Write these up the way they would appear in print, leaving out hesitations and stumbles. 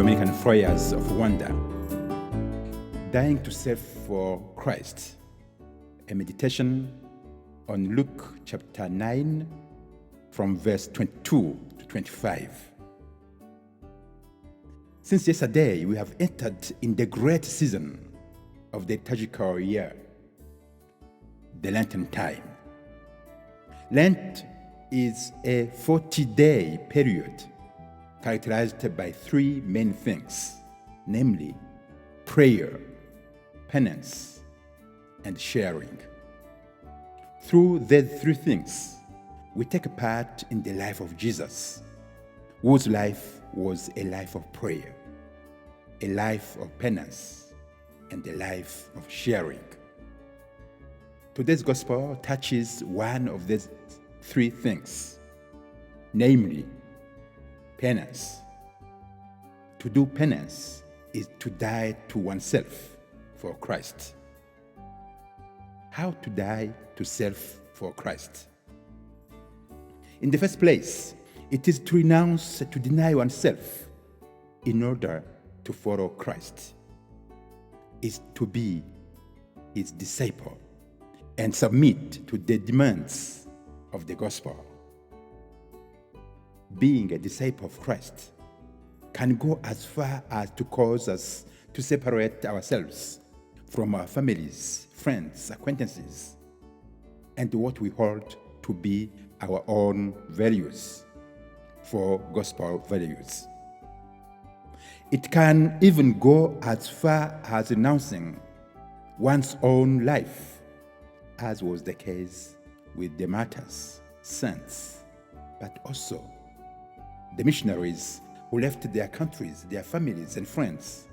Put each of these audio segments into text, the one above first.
Dominican Friars of Rwanda. Dying to self for Christ, a meditation on Luke chapter 9 from verse 22 to 25. Since yesterday, we have entered in the great season of the liturgical year, the Lenten time. Lent is a 40-day period characterized by three main things, namely prayer, penance, and sharing. Through these three things, we take part in the life of Jesus, whose life was a life of prayer, a life of penance, and a life of sharing. Today's gospel touches one of these three things, namely penance. To do penance is to die to oneself for Christ. How to die to self for Christ? In the first place, it is to renounce, to deny oneself in order to follow Christ. Is to be his disciple and submit to the demands of the gospel. Being a disciple of Christ can go as far as to cause us to separate ourselves from our families, friends, acquaintances, and what we hold to be our own values for gospel values. It can even go as far as renouncing one's own life, as was the case with the martyrs, saints, but also the missionaries who left their countries, their families and friends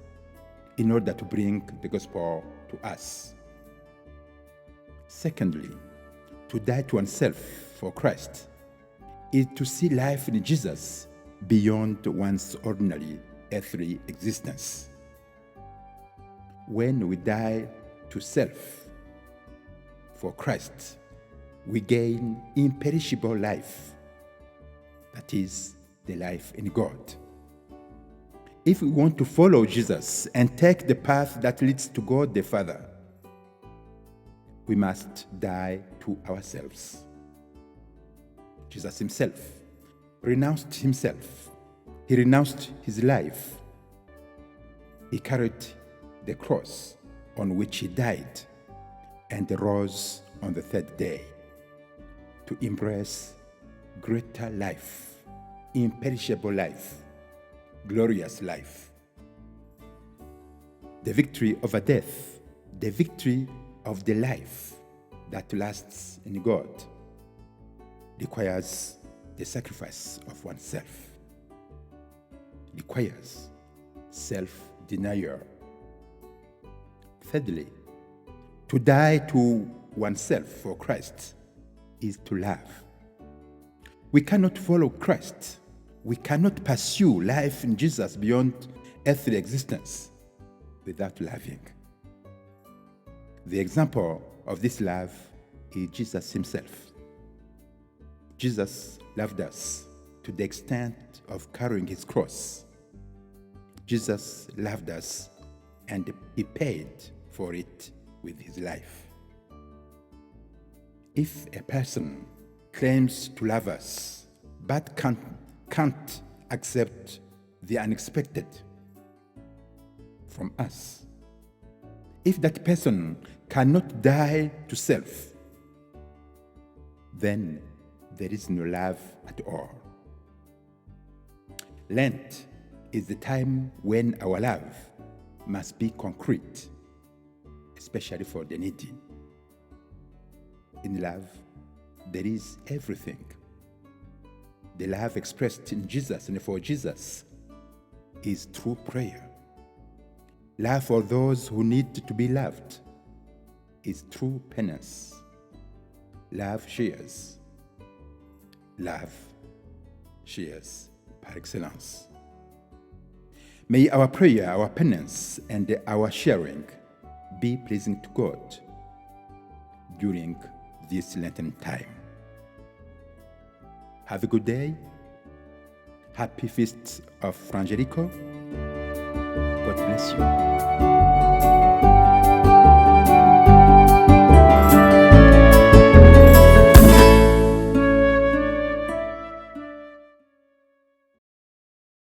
in order to bring the gospel to us. Secondly, to die to oneself for Christ is to see life in Jesus beyond one's ordinary earthly existence. When we die to self for Christ, we gain imperishable life, that is, the life in God. If we want to follow Jesus and take the path that leads to God the Father, we must die to ourselves. Jesus himself renounced himself. He renounced his life. He carried the cross on which he died and rose on the third day to embrace greater life, imperishable life, glorious life. The victory over death, the victory of the life that lasts in God, requires the sacrifice of oneself, requires self-denial. Thirdly, to die to oneself for Christ is to love. We cannot follow Christ. We cannot pursue life in Jesus beyond earthly existence without loving. The example of this love is Jesus himself. Jesus loved us to the extent of carrying his cross. Jesus loved us and he paid for it with his life. If a person claims to love us but can't accept the unexpected from us, if that person cannot die to self, then there is no love at all. Lent is the time when our love must be concrete, especially for the needy. In love, there is everything. The love expressed in Jesus and for Jesus is true prayer. Love for those who need to be loved is true penance. Love shares. Love shares par excellence. May our prayer, our penance, and our sharing be pleasing to God during this Lenten time. Have a good day. Happy Feast of Frangelico. bless you.